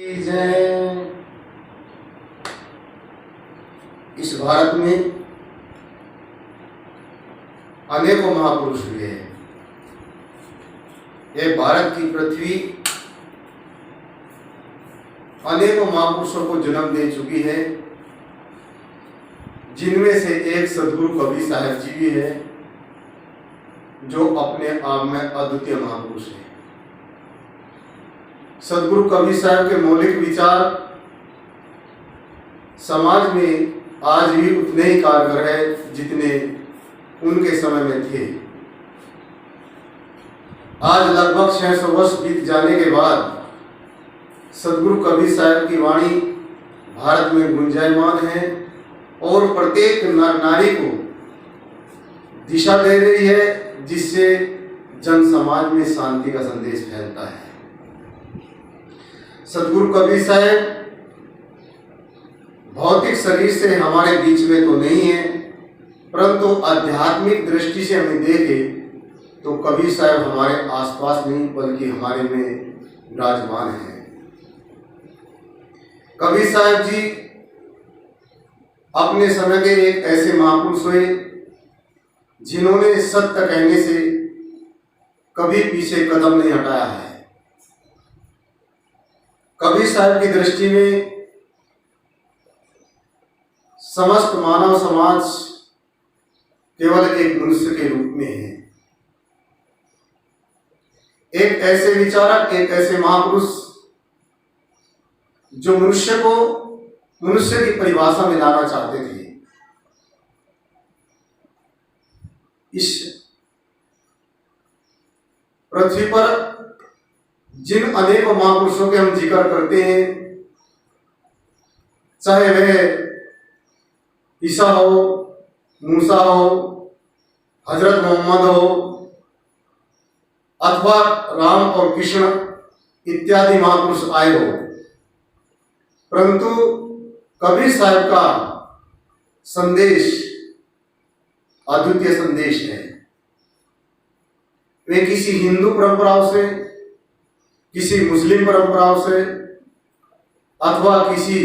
जय। इस भारत में अनेकों महापुरुष हुए हैं। यह भारत की पृथ्वी अनेकों महापुरुषों को जन्म दे चुकी है, जिनमें से एक सदगुरु कबीर साहब जी भी है, जो अपने आप में अद्वितीय महापुरुष है। सदगुरु कबीर साहब के मौलिक विचार समाज में आज भी उतने ही कारगर है जितने उनके समय में थे। आज लगभग 600 वर्ष बीत जाने के बाद सदगुरु कबीर साहब की वाणी भारत में गुंजायमान है और प्रत्येक नर नारी को दिशा दे रही है, जिससे जन समाज में शांति का संदेश फैलता है। सदगुरु कबीर साहब भौतिक शरीर से हमारे बीच में तो नहीं है, परंतु आध्यात्मिक दृष्टि से हमें देखें तो कबीर साहब हमारे आसपास नहीं बल्कि हमारे में विराजमान है। कबीर साहब जी अपने समय के एक ऐसे महापुरुष हुए जिन्होंने सत्य कहने से कभी पीछे कदम नहीं हटाया है। कबीर साहब की दृष्टि में समस्त मानव समाज केवल एक मनुष्य के रूप में है। एक ऐसे विचारक, एक ऐसे महापुरुष जो मनुष्य को मनुष्य की परिभाषा में लाना चाहते थे। इस पृथ्वी पर जिन अनेकों महापुरुषों के हम जिक्र करते हैं, चाहे वह ईसा हो, मूसा हो, हजरत मोहम्मद हो अथवा राम और कृष्ण इत्यादि महापुरुष आए हो, परंतु कबीर साहब का संदेश अद्वितीय संदेश है। वे किसी हिंदू परंपराओं से, किसी मुस्लिम परंपराओं से अथवा किसी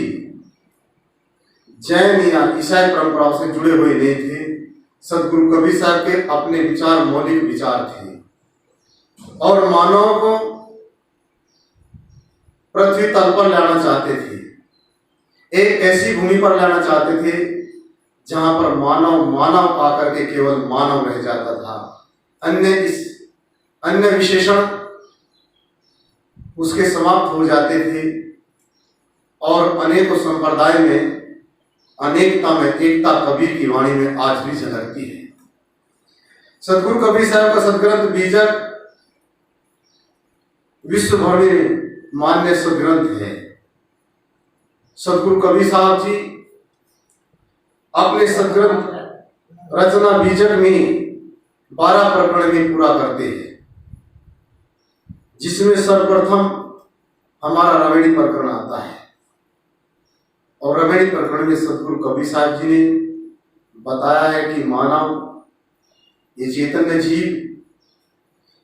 जैन या ईसाई परंपराओं से जुड़े हुए नहीं थे। सदगुरु कबीर साहब के अपने विचार मौलिक विचार थे और मानव को पृथ्वी तल पर लाना चाहते थे। एक ऐसी भूमि पर लाना चाहते थे जहां पर मानव आकर के केवल मानव रह जाता था। अन्य विशेषण उसके समाप्त हो जाते थे और अनेकों संप्रदाय में अनेकता में एकता कबीर की वाणी में आज भी झलकती है। सदगुरु कबीर साहब का सदग्रंथ बीजक विश्व भर में मान्य सदग्रंथ है। सदगुरु कबीर साहब जी अपने सदग्रंथ रचना बीजक में 12 प्रकरण में पूरा करते हैं, जिसमें सर्वप्रथम हमारा रवेणी प्रकरण आता है। और रवेणी प्रकरण में सदगुरु कबीर साहब जी ने बताया है कि मानव ये चैतन्य जीव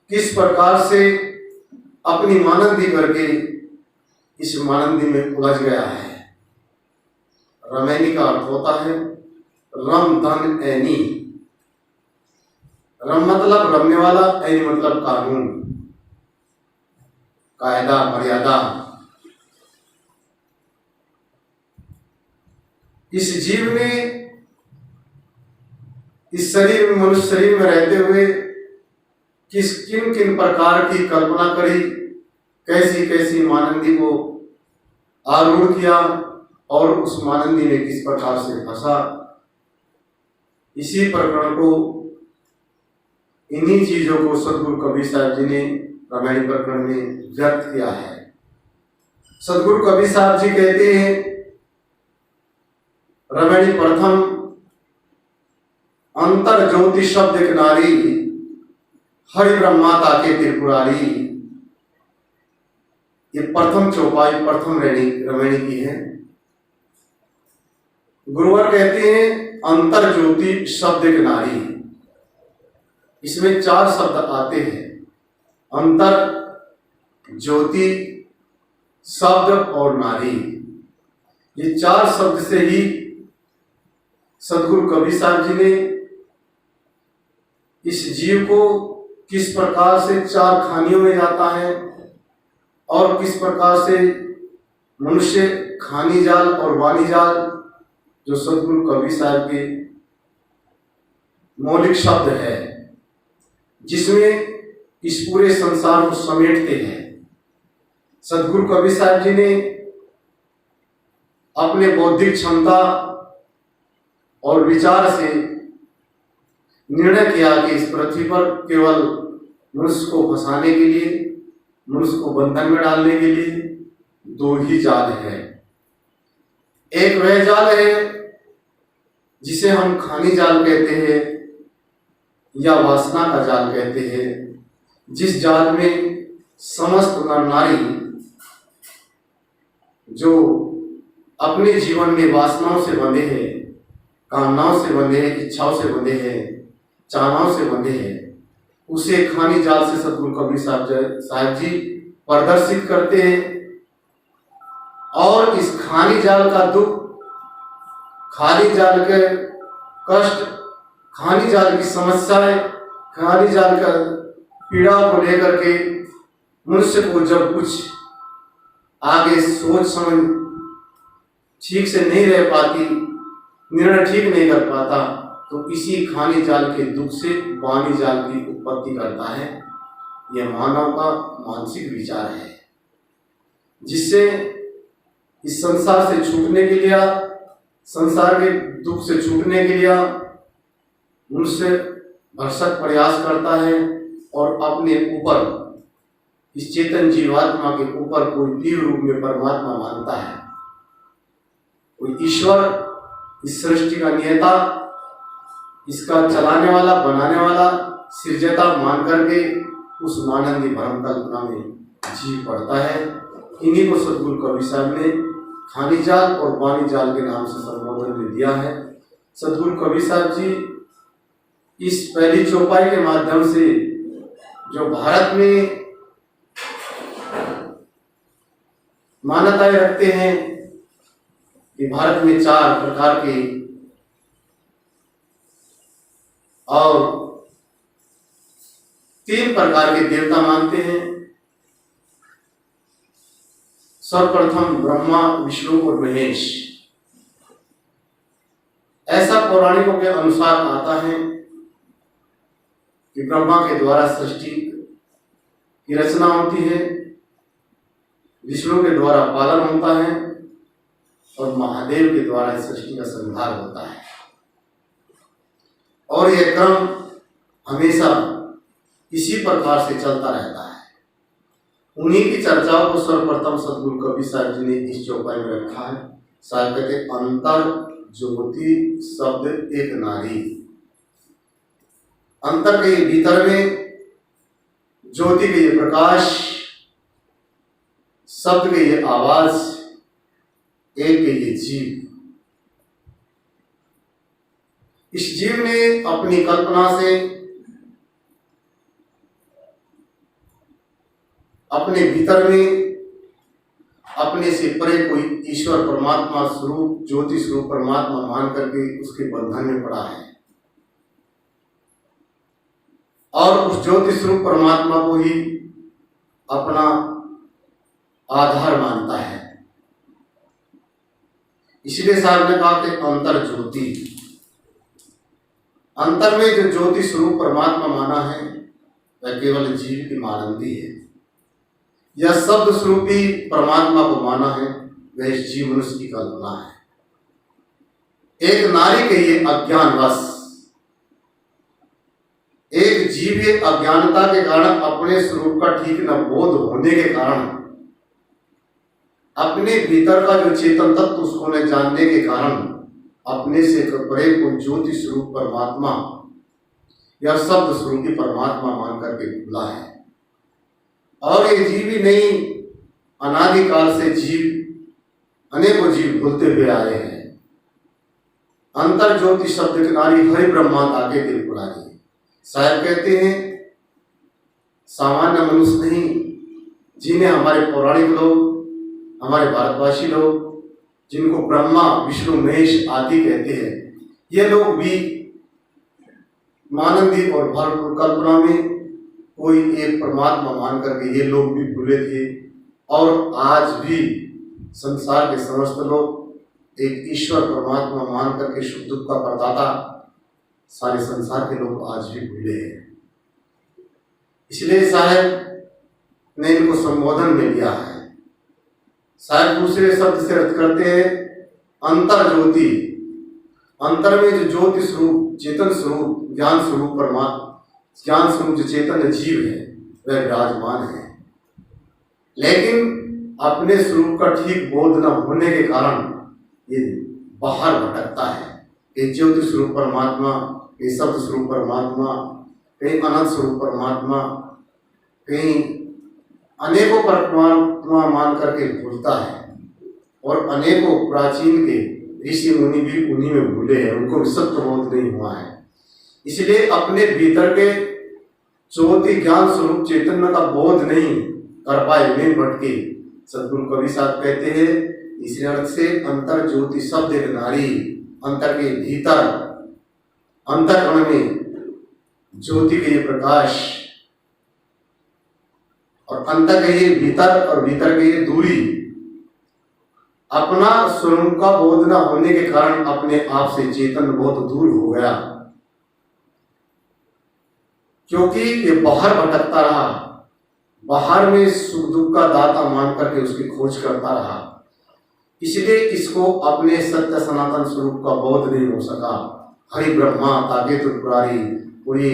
किस प्रकार से अपनी मानंदी करके इस मानंदी में उलझ गया है। रमैनी का अर्थ होता है रम धन ऐनी। रम मतलब रमने वाला, ऐनी मतलब कानून, कायदा, मर्यादा। इस जीव ने इस शरीर में, मनुष्य शरीर में रहते हुए किन किन प्रकार की कल्पना करी, कैसी कैसी मानंदी को आरूढ़ किया और उस मानंदी में किस प्रकार से फंसा। इसी प्रकरण को, इन्हीं चीजों को सदगुरु कबीर साहब जी ने रमैनी प्रकरण में व्यक्त किया है। सदगुरु कबीर साहब जी कहते हैं, रमैनी प्रथम अंतर ज्योति शब्द एक नारी, हरि ब्रह्माता के त्रिपुरारी। ये प्रथम चौपाई प्रथम रमैनी की है। गुरुवर कहते हैं अंतर ज्योति शब्द एक नारी। इसमें 4 शब्द आते हैं, अंतर, ज्योति, शब्द और नारी, ये चार शब्द से ही सदगुरु कबीर साहब जी ने इस जीव को किस प्रकार से चार खानियों में जाता है और किस प्रकार से मनुष्य खानी जाल और वाणी जाल, जो सदगुरु कबीर साहब के मौलिक शब्द है, जिसमें इस पूरे संसार को समेटते हैं। सदगुरु कबीर साहब जी ने अपने बौद्धिक क्षमता और विचार से निर्णय किया कि इस पृथ्वी पर केवल मनुष्य को फंसाने के लिए, मनुष्य को बंधन में डालने के लिए दो ही जाल है। एक वह जाल है जिसे हम खानी जाल कहते हैं या वासना का जाल कहते हैं, जिस जाल में समस्त नर नारी जो अपने जीवन में वासनाओं से बंधे हैं, कामनाओं से बंधे हैं, इच्छाओं से बंधे हैं, चाहनाओं से बंधे हैं, उसे खानी जाल से सदगुरु कबीर साहब जी प्रदर्शित करते हैं। और इस खानी जाल का दुख, खाली जाल के कष्ट, खानी जाल की समस्याएं, खानी जाल का पीड़ा को लेकर के मनुष्य को जब कुछ आगे सोच समझ ठीक से नहीं रह पाती, निर्णय ठीक नहीं कर पाता, तो इसी खानी जाल के दुख से वाणी जाल की उत्पत्ति करता है। यह मानव का मानसिक विचार है, जिससे इस संसार से छूटने के लिए, संसार के दुख से छूटने के लिए मनुष्य भरसक प्रयास करता है और अपने ऊपर, इस चेतन जीवात्मा के ऊपर कोई दिव्य रूप में परमात्मा मानता है, कोई ईश्वर, इस सृष्टि का नियता, इसका चलाने वाला, बनाने वाला, सृजता मान करके उस मानंदी भ्रम कल्पना में जी पड़ता है। इन्हीं को सदगुरु कबीर साहब ने खानी जाल और वाणी जाल के नाम से संबोधन में दिया है। सदगुरु कबीर साहब जी इस पहली चौपाई के माध्यम से जो भारत में मान्यताएं रखते हैं कि भारत में चार प्रकार के और तीन प्रकार के देवता मानते हैं। सर्वप्रथम ब्रह्मा, विष्णु और महेश। ऐसा पौराणिकों के अनुसार आता है कि ब्रह्मा के द्वारा सृष्टि की रचना होती है, विष्णु के द्वारा पालन होता है और महादेव के द्वारा सृष्टि का संहार होता है। और यह क्रम हमेशा इसी प्रकार से चलता रहता है। उन्हीं की चर्चाओं को सर्वप्रथम सदगुरु कबीर साहब जी ने इस चौपाई में रखा है। साहब कहते अंतर ज्योति शब्द एक नारी। अंतर के भीतर में ज्योति के ये प्रकाश, शब्द के ये आवाज, एक के ये जीव। इस जीव ने अपनी कल्पना से, अपने भीतर में अपने से परे कोई ईश्वर परमात्मा स्वरूप, ज्योति स्वरूप परमात्मा मान करके उसके बंधन में पड़ा है और उस ज्योति स्वरूप परमात्मा को ही अपना आधार मानता है। इसलिए साहब ने कहा कि अंतर ज्योति। अंतर में जो ज्योति स्वरूप परमात्मा माना है वह केवल जीव की मानंदी है। यह शब्द स्वरूपी परमात्मा को माना है वह इस जीव मनुष्य की कल्पना है। एक नारी के ये अज्ञानवश, एक जीव ये अज्ञानता के कारण, अपने स्वरूप का ठीक न बोध होने के कारण, अपने भीतर का जो चेतन तत्व उसको न जानने के कारण अपने से परे को ज्योति स्वरूप परमात्मा या शब्द स्वरूपी परमात्मा मान करके भूला है। और ये जीव ही नहीं, अनादिकाल से जीव, अनेकों जीव भूलते हुए आए हैं। अंतर ज्योति शब्द के नारी हरि ब्रह्मा ताके दिल पुरानी। साहब कहते हैं सामान्य मनुष्य नहीं, जिन्हें हमारे पौराणिक लोग हमारे भारतवासी लोग, जिनको ब्रह्मा विष्णु महेश आदि कहते हैं, ये लोग भी मानंदी और भरपूर कल्पना में कोई एक परमात्मा मान करके ये लोग भी भूले थे। और आज भी संसार के समस्त लोग एक ईश्वर परमात्मा मान करके सुख दुख का प्रदाता सारे संसार के लोग आज भी भूले हैं। इसलिए साहब ने इनको संबोधन में लिया है। साहब दूसरे शब्द से अर्थ करते हैं अंतर ज्योति। अंतर में जो ज्योति स्वरूप, चेतन स्वरूप, ज्ञान स्वरूप परमात्मा, ज्ञान स्वरूप जो चेतन जीव है वह विराजमान है, लेकिन अपने स्वरूप का ठीक बोध न होने के कारण ये बाहर भटकता है। ये ज्योति स्वरूप परमात्मा, ये शब्द स्वरूप परमात्मा, कहीं अनंत स्वरूप परमात्मा, कहीं अनेकों परमात्मा मान करके भूलता है। और अनेकों प्राचीन के ऋषि मुनि भी उन्हीं में भूले हैं, उनको भी सत्य बोध नहीं हुआ है। इसलिए अपने भीतर के ज्योति ज्ञान स्वरूप चैतन्य का बोध नहीं कर पाए, में भटके। सदगुरु कवि साहब कहते हैं इस अर्थ से अंतर ज्योति शब्द एक नारी, अंतर के भीतर, अंतःकरण में ज्योति के ये प्रकाश और अंतर के ये भीतर और भीतर के ये दूरी, अपना स्वरूप का बोध न होने के कारण अपने आप से चेतन बहुत दूर हो गया, क्योंकि ये बाहर भटकता रहा, बाहर में सुख दुख का दाता मान करके उसकी खोज करता रहा। इसलिए इसको अपने सत्य सनातन स्वरूप का बोध नहीं हो सका। हरि ब्रह्मा ताके त्रिपुरारी, पूरी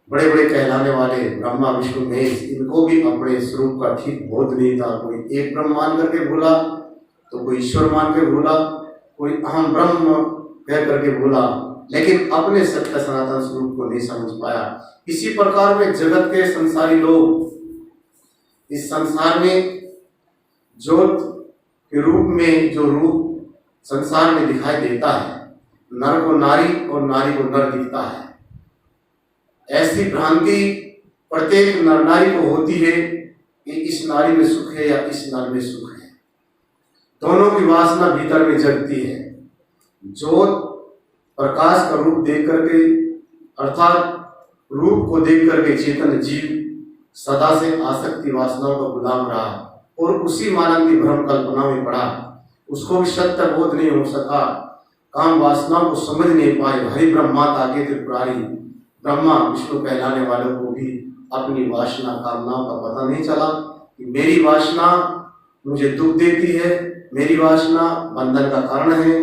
बड़े बड़े कहलाने वाले ब्रह्मा विष्णु महेश, इनको भी अपने स्वरूप का ठीक बोध नहीं था। कोई एक ब्रह्म मान करके भूला, तो कोई ईश्वर मान के भूला, कोई अहम ब्रह्म कह करके भूला, लेकिन अपने सत्य सनातन स्वरूप को नहीं समझ पाया। इसी प्रकार में जगत के संसारी लोग इस संसार में ज्योत के रूप में जो रूप संसार में दिखाई देता है, नर को नारी और नारी को नर दिखता है, ऐसी भ्रांति प्रत्येक नर नारी को होती है कि इस नारी में सुख है या इस नर में सुख है। दोनों की वासना भीतर में जगती है। ज्योत प्रकाश का रूप देख करके, अर्थात रूप को देख करके चेतन जीव सदा से आसक्ति वासनाओं का गुलाम रहा और उसी मानंदी भ्रम कल्पना में पड़ा। उसको भी सत्य बोध नहीं हो सका, काम वासनाओं को समझ नहीं पाए। हरि ब्रह्मा ताके त्रिपुरारी, ब्रह्मा विष्णु कहलाने वालों को भी अपनी वासना कामनाओं का पता नहीं चला कि मेरी वासना मुझे दुख देती है, मेरी वासना बंधन का कारण है।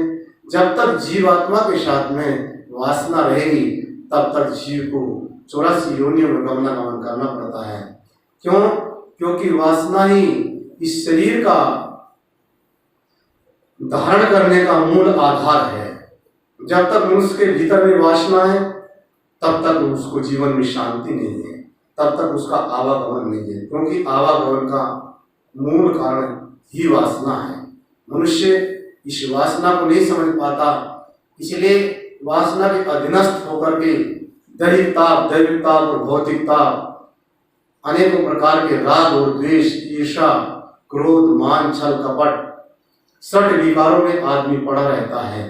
जब तक जीवात्मा के साथ में वासना रहेगी तब तक जीव को 84 योनियों में गमनागमन करना पड़ता है। क्यों? क्योंकि वासना ही इस शरीर का धारण करने का मूल आधार है। जब तक मनुष्य के भीतर में वासना है तब तक उसको जीवन में शांति नहीं है, तब तक उसका आवागमन नहीं है, क्योंकि आवागमन का मूल कारण ही वासना है। मनुष्य इस वासना को नहीं समझ पाता, इसलिए वासना के अधीनस्थ होकर के दैहिक ताप और भौतिक ताप, अनेकों प्रकार के राग और द्वेष, ईर्षा, क्रोध, मान, छल, कपट, सठ विकारों में आदमी पड़ा रहता है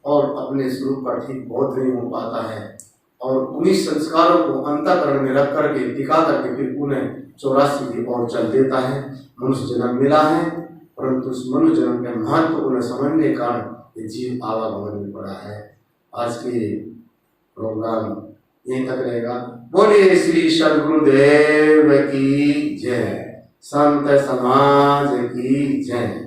और अपने स्वरूप का ठीक बोध नहीं हो पाता है। और उन्हीं संस्कारों को अंतःकरण में रख करके दिखा करके फिर उन्हें 84 की ओर चल देता है। मनुष्य जन्म मिला है, परंतु उस मनुष्य जन्म के महत्व को न समझने के कारण ये जीव आवागमन में पड़ा है। आज के प्रोग्राम यहीं तक रहेगा। बोलिए श्री सद्गुरुदेव की जय, संत समाज की जय।